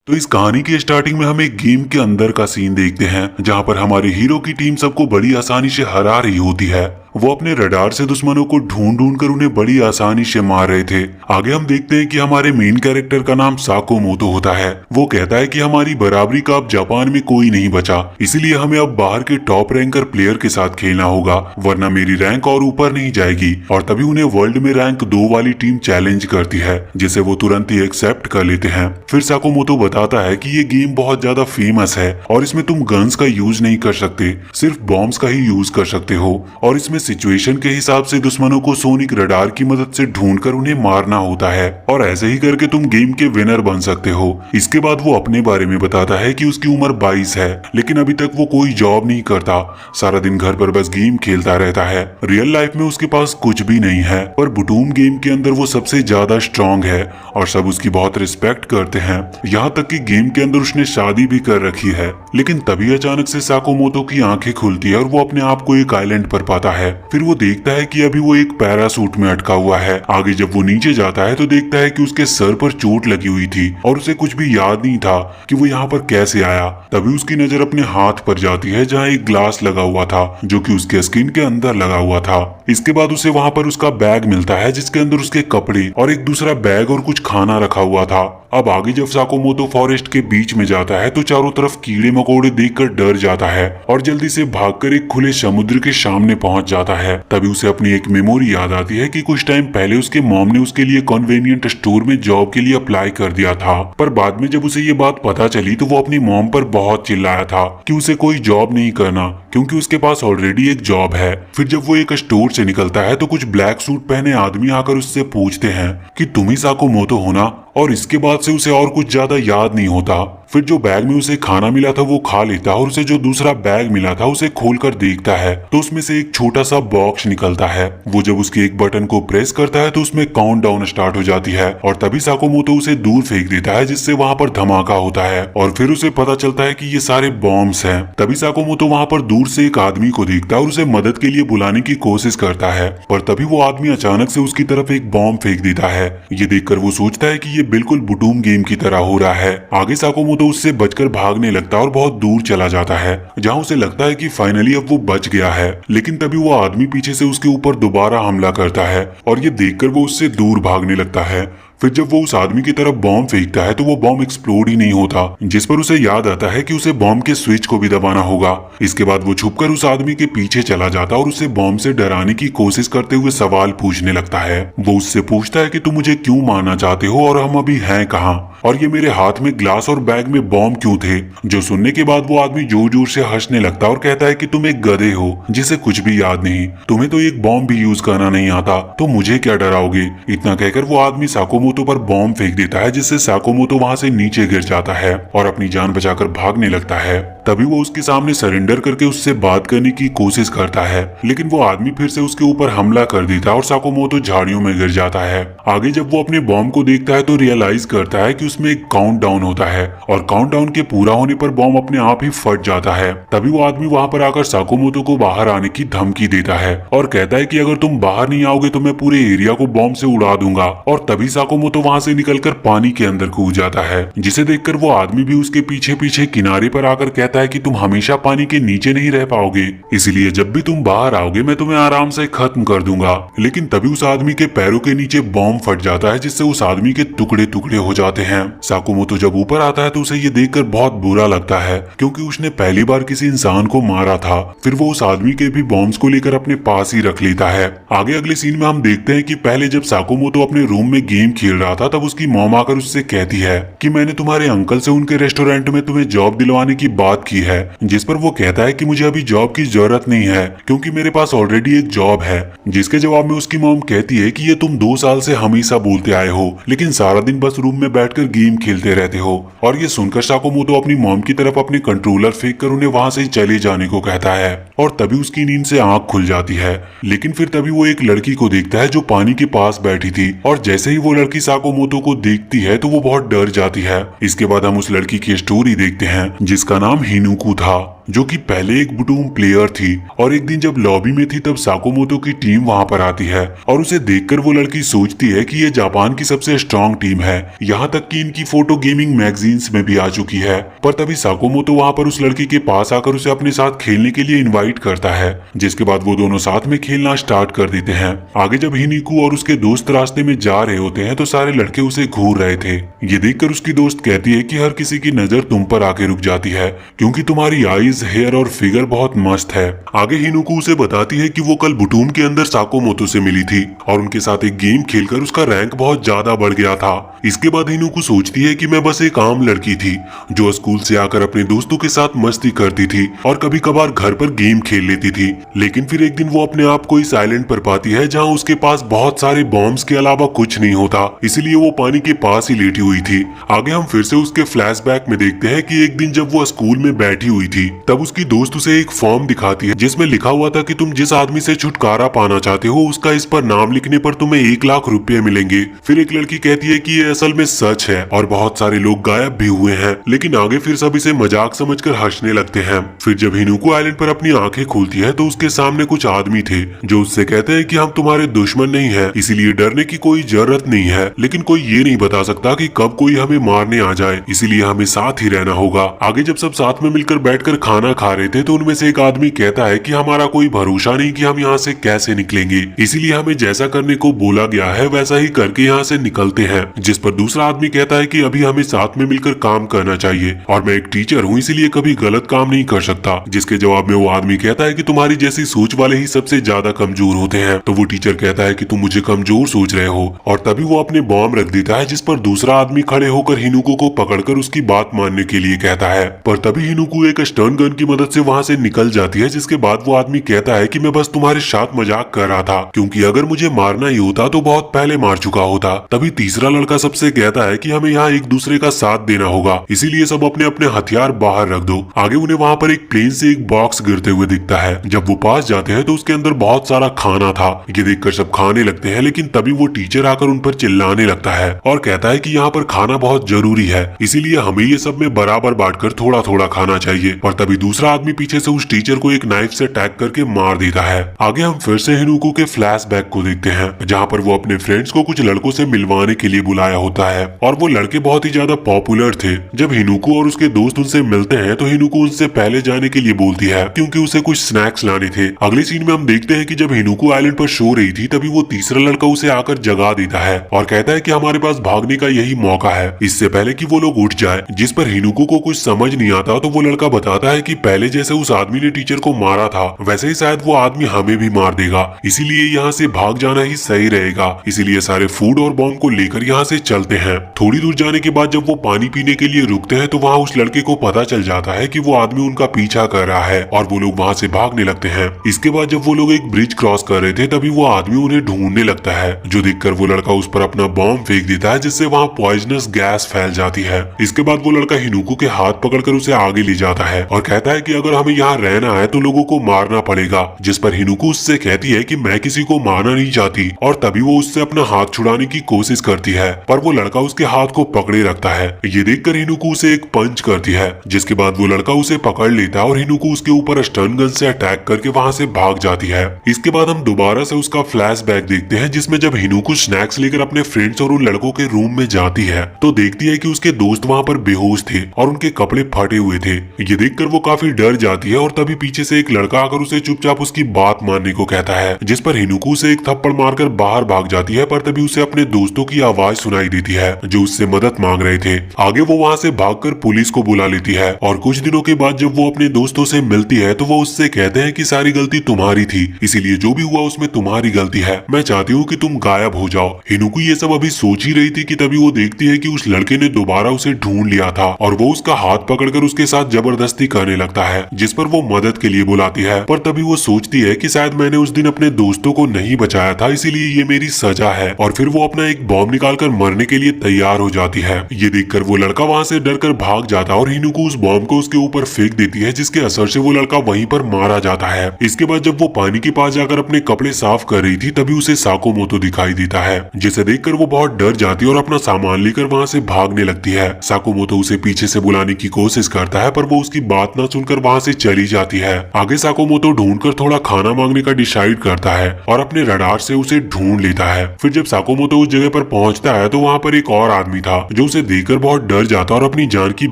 तो इस कहानी की स्टार्टिंग में हम एक गेम के अंदर का सीन देखते हैं जहां पर हमारे हीरो की टीम सबको बड़ी आसानी से हरा रही होती है। वो अपने रडार से दुश्मनों को ढूंढ ढूंढ कर उन्हें बड़ी आसानी से मार रहे थे। आगे हम देखते हैं कि हमारे मेन कैरेक्टर का नाम साकोमोतो होता है। वो कहता है कि हमारी बराबरी का अब जापान में कोई नहीं बचा, इसीलिए हमें अब बाहर के टॉप रैंकर प्लेयर के साथ खेलना होगा, वरना मेरी रैंक और ऊपर नहीं जाएगी। और तभी उन्हें वर्ल्ड में रैंक 2 वाली टीम चैलेंज करती है, जिसे वो तुरंत ही एक्सेप्ट कर लेते हैं। फिर साकोमोतो बताता है कि ये गेम बहुत ज्यादा फेमस है और इसमें तुम गन्स का यूज नहीं कर सकते, सिर्फ बॉम्ब्स का ही यूज कर सकते हो, और इसमें सिचुएशन के हिसाब से दुश्मनों को सोनिक रडार की मदद से ढूंढकर उन्हें मारना होता है, और ऐसे ही करके तुम गेम के विनर बन सकते हो। इसके बाद वो अपने बारे में बताता है कि उसकी उम्र 22 है, लेकिन अभी तक वो कोई जॉब नहीं करता, सारा दिन घर पर बस गेम खेलता रहता है। रियल लाइफ में उसके पास कुछ भी नहीं है, पर बुटूम गेम के अंदर वो सबसे ज्यादा स्ट्रांग है और सब उसकी बहुत रिस्पेक्ट करते हैं। यहाँ तक कि गेम के अंदर उसने शादी भी कर रखी है। लेकिन तभी अचानक से साकोमोतो की आंखें खुलती है और वो अपने आप को एक आइलैंड पर पाता है। फिर वो देखता है कि अभी वो एक पैरासूट में अटका हुआ है। आगे जब वो नीचे जाता है तो देखता है कि उसके सर पर चोट लगी हुई थी और उसे कुछ भी याद नहीं था कि वो यहाँ पर कैसे आया। तभी उसकी नजर अपने हाथ पर जाती है जहाँ एक ग्लास लगा हुआ था जो कि उसके स्किन के अंदर लगा हुआ था। इसके बाद उसे वहाँ पर उसका बैग मिलता है जिसके अंदर उसके कपड़े और एक दूसरा बैग और कुछ खाना रखा हुआ था। अब आगे जब साकोमोतो फॉरेस्ट के बीच में जाता है तो चारों तरफ कीड़े मकोड़े देखकर डर जाता है और जल्दी से भागकर एक खुले समुद्र के सामने पहुंच जाता है। तभी उसे अपनी एक मेमोरी याद आती है कि कुछ टाइम पहले उसके मॉम ने उसके लिए कन्वीनियंट स्टोर में जॉब के लिए अप्लाई कर दिया था, पर बाद में जब उसे ये बात पता चली तो वो अपनी मॉम पर बहुत चिल्लाया था कि उसे कोई जॉब नहीं करना क्योंकि उसके पास ऑलरेडी एक जॉब है। फिर जब वो एक स्टोर से निकलता है तो कुछ ब्लैक सूट पहने आदमी आकर उससे पूछते हैं कि तुम ही साकोमोतो हो ना, और इसके बाद से उसे और कुछ ज्यादा याद नहीं होता। फिर जो बैग में उसे खाना मिला था वो खा लेता है और उसे जो दूसरा बैग मिला था उसे खोलकर देखता है तो उसमें से एक छोटा सा बॉक्स निकलता है। वो जब उसके एक बटन को प्रेस करता है तो उसमें काउंटडाउन स्टार्ट हो जाती है और तभी साकोमोतो उसे दूर फेंक देता है जिससे वहाँ पर धमाका होता है और फिर उसे पता चलता है कि ये सारे बॉम्ब्स हैं। तभी साकोमोतो वहाँ पर दूर से एक आदमी को देखता है और उसे मदद के लिए बुलाने की कोशिश करता है, पर तभी वो आदमी अचानक से उसकी तरफ एक बॉम्ब फेंक देता है। ये देखकर वो सोचता है कि ये बिल्कुल बुटूम गेम की तरह हो रहा है। आगे साकोमोतो तो उससे बचकर भागने लगता है और बहुत दूर चला जाता है जहां उसे लगता है कि फाइनली अब वो बच गया है। लेकिन तभी वो आदमी पीछे से उसके ऊपर दोबारा हमला करता है और ये देखकर वो उससे दूर भागने लगता है। फिर जब वो उस आदमी की तरफ बॉम्ब फेंकता है तो वो बॉम्ब एक्सप्लोड ही नहीं होता, जिस पर उसे याद आता है कि उसे बॉम्ब के स्विच को भी दबाना होगा। इसके बाद वो छुपकर उस आदमी के पीछे चला जाता और उसे बॉम्ब से डराने की कोशिश करते हुए सवाल पूछने लगता है। वो उससे पूछता है कि तुम मुझे क्यों मारना चाहते हो और हम अभी हैं कहाँ, और ये मेरे हाथ में ग्लास और बैग में बॉम्ब क्यों थे। जो सुनने के बाद वो आदमी जोर जोर से हंसने लगता और कहता है कि तुम एक गधे हो जिसे कुछ भी याद नहीं, तुम्हें तो एक बॉम्ब भी यूज करना नहीं आता, तो मुझे क्या डराओगे। इतना कहकर वो आदमी साकोमोतो पर बॉम्ब फेंक देता है जिससे साकोमोतो वहां से नीचे गिर जाता है और अपनी जान बचाकर भागने लगता है। तभी वो उसके सामने सरेंडर करके उससे बात करने की कोशिश करता है, लेकिन वो आदमी फिर से उसके ऊपर हमला कर देता है और साकोमोतो झाड़ियों में गिर जाता है। आगे जब वो अपने बॉम्ब को देखता है तो रियलाइज करता है कि उसमें एक काउंटडाउन होता है और काउंटडाउन के पूरा होने पर बॉम्ब अपने आप ही फट जाता है। तभी वो आदमी वहां पर आकर साकोमोतो को बाहर आने की धमकी देता है और कहता है कि अगर तुम बाहर नहीं आओगे तो मैं पूरे एरिया को बॉम्ब से उड़ा दूंगा। और तभी साकोमोतो वहां से निकलकर पानी के अंदर कूद जाता है, जिसे देखकर वो आदमी भी उसके पीछे पीछे किनारे पर आकर कहता है कि तुम हमेशा पानी के नीचे नहीं रह पाओगे, इसलिए जब भी तुम बाहर आओगे मैं तुम्हें आराम से खत्म कर दूंगा। लेकिन तभी उस आदमी के पैरों के नीचे बॉम्ब फट जाता है जिससे उस आदमी के टुकड़े टुकड़े हो जाते हैं। साकोमोतो जब ऊपर आता है तो उसे ये देखकर बहुत बुरा लगता है क्योंकि उसने पहली बार किसी इंसान को मारा था। फिर वो उस आदमी के भी बॉम्ब्स को लेकर अपने पास ही रख लेता है। आगे अगले सीन में हम देखते हैं कि पहले जब साकोमोतो अपने रूम में गेम खेल रहा था तब उसकी मॉम आकर उससे कहती है कि मैंने तुम्हारे अंकल से उनके रेस्टोरेंट में तुम्हें जॉब दिलवाने की बात की है, जिस पर वो कहता है कि मुझे अभी जॉब की जरूरत नहीं है क्योंकि मेरे पास ऑलरेडी एक जॉब है। जिसके जवाब में उसकी मॉम कहती है कि ये तुम 2 साल से हमेशा बोलते आए हो लेकिन सारा दिन बस रूम में बैठकर गेम खेलते रहते हो। और ये सुनकर साकोमोतो अपनी मॉम की तरफ अपनी कंट्रोलर फेंक कर उन्हें वहां से चले जाने को कहता है और तभी उसकी नींद से आंख खुल जाती है। लेकिन फिर तभी वो एक लड़की को देखता है जो पानी के पास बैठी थी और जैसे ही वो लड़की साकोमोतो को देखती है तो वो बहुत डर जाती है। इसके बाद हम उस लड़की की स्टोरी देखते हैं जिसका नाम हिनुकू था। जो कि पहले एक बुटूम प्लेयर थी। और एक दिन जब लॉबी में थी तब साकोमोतो की टीम वहां पर आती है और उसे देखकर वो लड़की सोचती है कि ये जापान की सबसे स्ट्रॉन्ग टीम है, यहाँ तक कि इनकी फोटो गेमिंग मैगजीन्स में भी आ चुकी है। पर तभी साकोमोतो वहां पर उस लड़की के पास आकर उसे अपने साथ खेलने के लिए इनवाइट करता है, जिसके बाद वो दोनों साथ में खेलना स्टार्ट कर देते हैं। आगे जब हिनिकू और उसके दोस्त रास्ते में जा रहे होते हैं तो सारे लड़के उसे घूर रहे थे। ये देखकर उसकी दोस्त कहती है कि हर किसी की नजर तुम पर आके रुक जाती है क्योंकि तुम्हारी आईज, हेयर और फिगर बहुत मस्त है। आगे हिनुकू उसे बताती है कि वो कल बुटूम के अंदर साकोमोतो से मिली थी और उनके साथ एक गेम खेलकर उसका रैंक बहुत ज्यादा बढ़ गया था। इसके बाद हिनुकू सोचती है कि मैं बस एक आम लड़की थी जो स्कूल से आकर अपने दोस्तों के साथ मस्ती करती थी और कभी कभार घर पर गेम खेल लेती थी। लेकिन फिर एक दिन वो अपने आप को इस आइलैंड पर पाती है जहाँ उसके पास बहुत सारे बॉम्ब्स के अलावा कुछ नहीं होता, इसलिए वो पानी के पास ही लेटी हुई थी। आगे हम फिर से उसके फ्लैशबैक में देखते हैं कि एक दिन जब वो स्कूल में बैठी हुई थी तब उसकी दोस्त उसे एक फॉर्म दिखाती है जिसमें लिखा हुआ था कि तुम जिस आदमी से छुटकारा पाना चाहते हो उसका इस पर नाम लिखने पर तुम्हें 1 लाख रुपए मिलेंगे। फिर एक लड़की कहती है कि ये असल में सच है और बहुत सारे लोग गायब भी हुए हैं, लेकिन आगे फिर सब इसे मजाक समझकर हंसने लगते हैं। फिर जब हिनुको आइलैंड पर अपनी आंखें खोलती है तो उसके सामने कुछ आदमी थे जो उससे कहते हैं कि हम तुम्हारे दुश्मन नहीं है, इसीलिए डरने की कोई जरूरत नहीं है, लेकिन कोई ये नहीं बता सकता कि कब कोई हमें मारने आ जाए, इसीलिए हमें साथ ही रहना होगा। आगे जब सब साथ में मिलकर बैठकर खाना खा रहे थे तो उनमें से एक आदमी कहता है कि हमारा कोई भरोसा नहीं कि हम यहाँ से कैसे निकलेंगे, इसीलिए हमें जैसा करने को बोला गया है वैसा ही करके यहाँ से निकलते हैं। जिस पर दूसरा आदमी कहता है कि अभी हमें साथ में मिलकर काम करना चाहिए और मैं एक टीचर हूँ इसीलिए कभी गलत काम नहीं कर सकता। जिसके जवाब में वो आदमी कहता है कि तुम्हारी जैसी सोच वाले ही सबसे ज्यादा कमजोर होते हैं। तो वो टीचर कहता है कि तुम मुझे कमजोर सोच रहे हो और तभी वो अपने बॉम्ब रख देता है, जिस पर दूसरा आदमी खड़े होकर हिनुको को पकड़कर उसकी बात मानने के लिए कहता है। पर तभी हिनुको एक स्टर्न गन की मदद से वहां से निकल जाती है, जिसके बाद वो आदमी कहता है कि मैं बस तुम्हारे साथ मजाक कर रहा था क्योंकि अगर मुझे मारना ही होता तो बहुत पहले मार चुका होता। तभी तीसरा लड़का सबसे कहता है कि हमें यहाँ एक दूसरे का साथ देना होगा, इसीलिए सब अपने अपने हथियार बाहर रख दो। आगे उन्हें वहाँ पर एक प्लेन से एक बॉक्स गिरते हुए दिखता है। जब वो पास जाते हैं तो उसके अंदर बहुत सारा खाना था। ये देखकर सब खाने लगते हैं, लेकिन तभी वो टीचर आकर उन पर चिल्लाने लगता है और कहता है कि यहाँ पर खाना बहुत जरूरी है, इसीलिए हमें ये सब में बराबर बांटकर थोड़ा थोड़ा खाना चाहिए। और तभी दूसरा आदमी पीछे से उस टीचर को एक नाइफ से अटैक करके मार देता है। आगे हम फिर से हिनुको के फ्लैशबैक को देखते हैं जहाँ पर वो अपने फ्रेंड्स को कुछ लड़कों से मिलवाने के लिए बुलाया होता है और वो लड़के बहुत ही ज्यादा पॉपुलर थे। जब हिनुको और उसके दोस्त उनसे मिलते हैं तो हिनुको उनसे पहले जाने के लिए बोलती है क्योंकि उसे कुछ स्नैक्स लाने थे। अगले सीन में हम देखते हैं कि जब हिनुको आइलैंड पर सो रही थी तभी वो तीसरा लड़का उसे आकर जगा देता है और कहता है कि हमारे पास भागने का यही मौका है, इससे पहले कि वो लोग उठ जाए। जिस पर हिनुको को कुछ समझ नहीं आता तो वो लड़का बताता है कि पहले जैसे उस आदमी ने टीचर को मारा था वैसे ही शायद वो आदमी हमें भी मार देगा, इसीलिए यहाँ से भाग जाना ही सही रहेगा। इसीलिए सारे फूड और बॉम्ब को लेकर यहाँ से चलते हैं। थोड़ी दूर जाने के बाद जब वो पानी पीने के लिए रुकते हैं तो वहाँ उस लड़के को पता चल जाता है कि वो आदमी उनका पीछा कर रहा है और वो लोग वहाँ से भागने लगते हैं। इसके बाद जब वो लोग एक ब्रिज क्रॉस कर रहे थे तभी वो आदमी उन्हें ढूंढने लगता है, जो देखकर वो लड़का उस पर अपना बॉम्ब फेंक देता है जिससे वहाँ पॉइजनस गैस फैल जाती है। इसके बाद वो लड़का हिनुको के हाथ पकड़कर उसे आगे ले जाता है और कहता है कि अगर हमें यहाँ रहना है तो लोगों को मारना पड़ेगा। जिस पर हिनुको उससे कहती है कि मैं किसी को मारना नहीं चाहती और तभी वो उससे अपना हाथ छुड़ाने की कोशिश करती है, पर वो लड़का उसके हाथ को पकड़े रखता है। ये देखकर हिनुको उसे एक पंच करती है, जिसके बाद वो लड़का उसे पकड़ लेता है और हिनुको उसके ऊपर स्टन गन से अटैक करके वहाँ से भाग जाती है। इसके बाद हम दोबारा से उसका फ्लैशबैक देखते हैं जिसमें जब हिनुको स्नैक्स लेकर अपने फ्रेंड्स और उन लड़कों के रूम में जाती है तो देखती है कि उसके दोस्त वहाँ पर बेहोश थे और उनके कपड़े फटे हुए थे। ये देखकर वो काफी डर जाती है और तभी पीछे से एक लड़का आकर उसे चुपचाप उसकी बात मानने को कहता है, जिस पर हिनुको उसे एक थप्पड़ मारकर बाहर भाग जाती है। पर तभी उसे अपने दोस्तों की आवाज सुनाई देती है जो उससे मदद मांग रहे थे। आगे वो वहाँ से भागकर पुलिस को बुला लेती है और कुछ दिनों के बाद जब वो अपने दोस्तों से मिलती है तो वो उससे कहते हैं कि सारी गलती तुम्हारी थी, इसीलिए जो भी हुआ उसमें तुम्हारी गलती है, मैं चाहती हूँ कि तुम गायब हो जाओ। हिनुको ये सब अभी सोच ही रही थी कि तभी वो देखती है कि उस लड़के ने दोबारा उसे ढूंढ लिया था और वो उसका हाथ पकड़कर उसके साथ जबरदस्ती करने लगता है, जिस पर वो मदद के लिए बुलाती है। पर तभी वो सोचती है कि शायद मैंने उस दिन अपने दोस्तों को नहीं बचाया था, इसीलिए ये मेरी सजा है और फिर वो अपना एक बॉम्ब निकालकर मरने के लिए तैयार हो जाती है। ये देखकर वो लड़का वहाँ से डरकर भाग जाता है और हिनुको उस बॉम्ब को उसके ऊपर फेंक देती है, जिसके असर से वो लड़का वहीं पर मारा जाता है। इसके बाद जब वो पानी के पास जाकर अपने कपड़े साफ कर रही थी तभी उसे साकोमोतो दिखाई देता है, जिसे देखकर वो बहुत डर जाती है और अपना सामान लेकर वहाँ से भागने लगती है। साकोमोतो उसे पीछे से बुलाने की कोशिश करता है पर वो उसकी बात बात न सुनकर वहाँ से चली जाती है। आगे साकोमोतो ढूंढकर थोड़ा खाना मांगने का डिसाइड करता है और अपने रडार से उसे ढूंढ लेता है। फिर जब साकोमोतो उस जगह पर पहुंचता है तो वहाँ पर एक और आदमी था जो उसे देखकर बहुत डर जाता और अपनी जान की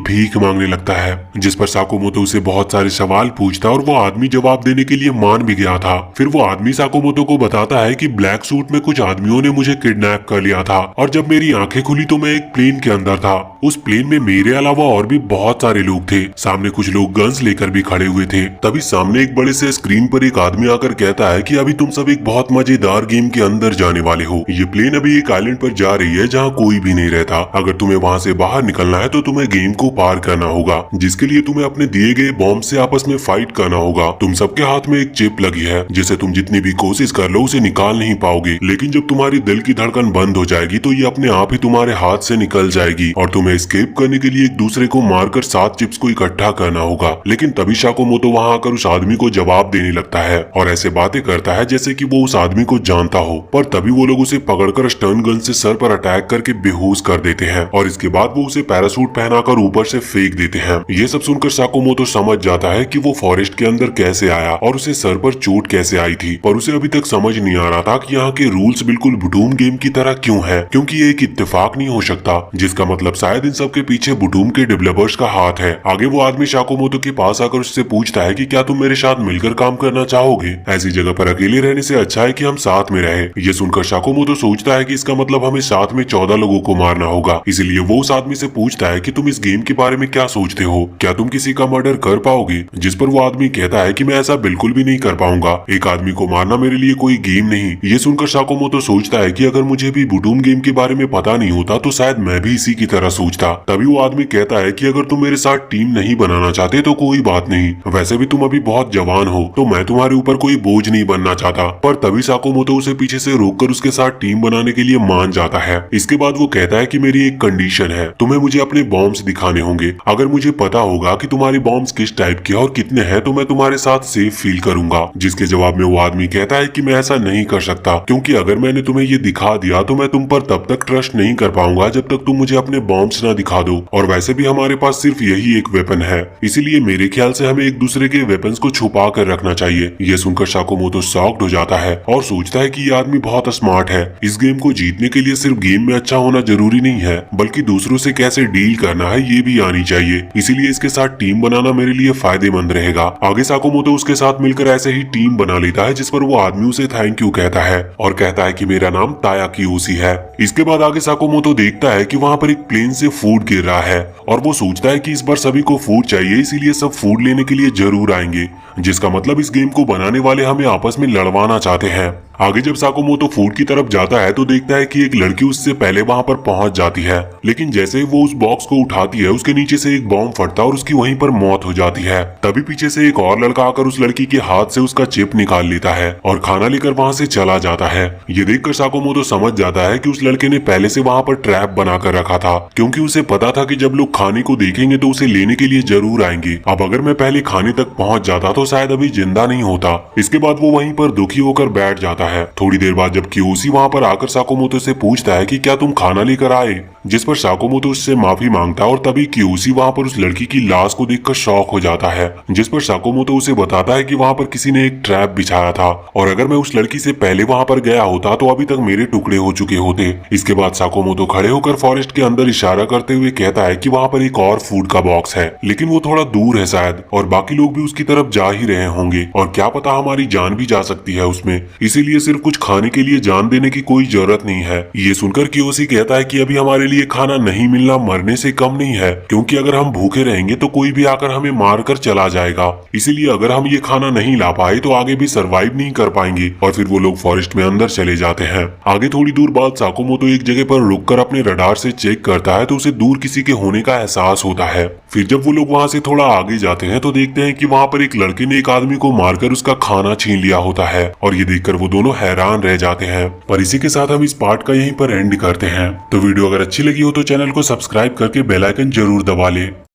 भीख मांगने लगता है, जिस पर साकोमोतो उसे बहुत सारे सवाल पूछता और वो आदमी जवाब देने के लिए मान भी गया था। फिर वो आदमी साकोमोतो को बताता है कि ब्लैक सूट में कुछ आदमियों ने मुझे किडनैप कर लिया था और जब मेरी आंखें खुली तो मैं एक प्लेन के अंदर था। उस प्लेन में मेरे अलावा और भी बहुत सारे लोग थे। सामने कुछ लोग गन्स लेकर भी खड़े हुए थे। तभी सामने एक बड़े से स्क्रीन पर एक आदमी आकर कहता है कि अभी तुम सब एक बहुत मजेदार गेम के अंदर जाने वाले हो। ये प्लेन अभी एक आइलैंड पर जा रही है जहाँ कोई भी नहीं रहता। अगर तुम्हें वहाँ से बाहर निकलना है तो तुम्हें गेम को पार करना होगा, जिसके लिए तुम्हें अपने दिए गए बॉम्ब से आपस में फाइट करना होगा। तुम सबके हाथ में एक चिप लगी है जिसे तुम जितनी भी कोशिश कर लो उसे निकाल नहीं पाओगे, लेकिन जब तुम्हारी दिल की धड़कन बंद हो जाएगी तो ये अपने आप ही तुम्हारे हाथ से निकल जाएगी और तुम्हें एस्केप करने के लिए एक दूसरे को मारकर 7 चिप्स को इकट्ठा करना होगा। लेकिन तभी साकोमोतो वहाँ आकर उस आदमी को जवाब देने लगता है और ऐसे बातें करता है जैसे कि वो उस आदमी को जानता हो। पर तभी वो लोग उसे पकड़कर स्टर्न गन से सर पर अटैक करके बेहोश कर देते हैं और इसके बाद वो उसे पैरासूट पहनाकर ऊपर से फेंक देते हैं। ये सब सुनकर साकोमोतो समझ जाता है कि वो फॉरेस्ट के अंदर कैसे आया और उसे सर पर चोट कैसे आई थी, पर उसे अभी तक समझ नहीं आ रहा था कि यहाँ के रूल्स बिल्कुल बुटूम गेम की तरह क्यों है, क्योंकि ये एक इत्तेफाक नहीं हो सकता, जिसका मतलब शायद इन सब के पीछे बुटूम के डेवलपर्स का हाथ है। आगे वो आदमी साकोमोतो के पास आकर उससे पूछता है कि क्या तुम मेरे साथ मिलकर काम करना चाहोगे? ऐसी जगह पर अकेले रहने से अच्छा है कि हम साथ में रहे। ये सुनकर साकोमोतो सोचता है कि इसका मतलब हमें साथ में 14 लोगों को मारना होगा। इसीलिए वो उस आदमी से पूछता है कि तुम इस गेम के बारे में क्या सोचते हो, क्या तुम किसी का मर्डर कर पाओगे? जिस पर वो आदमी कहता है कि मैं ऐसा बिल्कुल भी नहीं कर पाऊंगा, एक आदमी को मारना मेरे लिए कोई गेम नहीं। ये सुनकर साकोमोतो सोचता है कि अगर मुझे भी बुटूम गेम के बारे में पता नहीं होता तो शायद मैं भी इसी की तरह सोचता। तभी वो आदमी कहता है कि अगर तुम मेरे साथ टीम नहीं बनाना चाहते तो कोई बात नहीं, वैसे भी तुम अभी बहुत जवान हो तो मैं तुम्हारे ऊपर कोई बोझ नहीं बनना चाहता। पर तभी साकोमोतो उसे पीछे से रोककर उसके साथ टीम बनाने के लिए मान जाता है। इसके बाद वो कहता है कि मेरी एक कंडीशन है, तुम्हें मुझे अपने बॉम्ब्स दिखाने होंगे। अगर मुझे पता होगा कि तुम्हारी बॉम्ब्स किस टाइप के और कितने हैं तो मैं तुम्हारे साथ सेफ फील करूंगा। जिसके जवाब में वो आदमी कहता है कि मैं ऐसा नहीं कर सकता, क्योंकि अगर मैंने तुम्हें ये दिखा दिया तो मैं तुम पर तब तक ट्रस्ट नहीं कर पाऊंगा जब तक तुम मुझे अपने बॉम्ब्स ना दिखा दो, और वैसे भी हमारे पास सिर्फ यही एक वेपन है, इसीलिए मेरे ख्याल से हमें एक दूसरे के वेपन्स को छुपा कर रखना चाहिए। ये सुनकर साकोमोतो शॉक्ड हो जाता है और सोचता है कि ये आदमी बहुत स्मार्ट है। इस गेम को जीतने के लिए सिर्फ गेम में अच्छा होना जरूरी नहीं है, बल्कि दूसरों से कैसे डील करना है ये भी आनी चाहिए। इसीलिए इसके साथ टीम बनाना मेरे लिए फायदेमंद रहेगा। आगे साकोमोतो उसके साथ मिलकर ऐसे ही टीम बना लेता है, जिस पर वो आदमी उसे थैंक यू कहता है और कहता है कि मेरा नाम ताया कियोशी है। इसके बाद आगे साकोमोतो देखता है कि वहाँ पर एक प्लेन से फूड गिर रहा है और वो सोचता है कि इस बार सभी को फूड चाहिए, इसीलिए सब फूड लेने के लिए जरूर आएंगे, जिसका मतलब इस गेम को बनाने वाले हमें आपस में लड़वाना चाहते हैं। आगे जब साकोमोतो फूड की तरफ जाता है तो देखता है कि एक लड़की उससे पहले वहां पर पहुंच जाती है, लेकिन जैसे ही वो उस बॉक्स को उठाती है उसके नीचे से एक बॉम्ब फटता है और उसकी वहीं पर मौत हो जाती है। तभी पीछे से एक और लड़का आकर उस लड़की के हाथ से उसका चिप निकाल लेता है और खाना लेकर वहां से चला जाता है। ये देखकर साकोमोतो समझ जाता है कि उस लड़के ने पहले से वहां पर ट्रैप बनाकर रखा था, क्योंकि उसे पता था कि जब लोग खाने को देखेंगे तो उसे लेने के लिए जरूर आएंगे। अब अगर मैं पहले खाने तक पहुंच जाता तो शायद अभी जिंदा नहीं होता। इसके बाद वो वहीं पर दुखी होकर बैठ जाता है। थोड़ी देर बाद जब कियोशी वहां पर आकर साकोमोतो से पूछता है कि क्या तुम खाना लेकर आए, जिस पर साकोमोतो उससे माफी मांगता है और तभी कियोशी वहां पर उस लड़की की लाश को देखकर शॉक हो जाता है, जिस पर साकोमोतो उसे बताता है कि वहां पर किसी ने एक ट्रैप बिछाया था और अगर मैं उस लड़की से पहले वहां पर गया होता तो अभी तक मेरे टुकड़े हो चुके होते। इसके बाद साकोमोतो खड़े होकर फॉरेस्ट के अंदर इशारा करते हुए कहता है कि वहां पर एक और फूड का बॉक्स है, लेकिन वो थोड़ा दूर है शायद, और बाकी लोग भी उसकी तरफ जा ही रहे होंगे और क्या पता हमारी जान भी जा सकती है उसमें, इसीलिए सिर्फ कुछ खाने के लिए जान देने की कोई जरूरत नहीं है। ये सुनकर कियोशी कहता है कि अभी हमारे लिए खाना नहीं मिलना मरने से कम नहीं है, क्योंकि अगर हम भूखे रहेंगे तो कोई भी आकर हमें मार कर चला जाएगा, इसीलिए अगर हम ये खाना नहीं ला पाए तो आगे भी सरवाइव नहीं कर पाएंगे। और फिर वो लोग फॉरेस्ट में अंदर चले जाते हैं। आगे थोड़ी दूर बाद साकोमोतो एक जगह पर रुककर अपने रडार से चेक करता है तो उसे दूर किसी के होने का एहसास होता है। फिर जब वो लोग वहां से थोड़ा आगे जाते हैं तो देखते हैं कि वहां पर एक लड़के ने एक आदमी को मारकर उसका खाना छीन लिया होता है और ये देखकर वो दोनों हैरान रह जाते हैं। पर इसी के साथ हम इस पार्ट का यहीं पर एंड करते हैं। तो वीडियो अगर अच्छी लगी हो तो चैनल को सब्सक्राइब करके बेल आइकन जरूर दबा ले।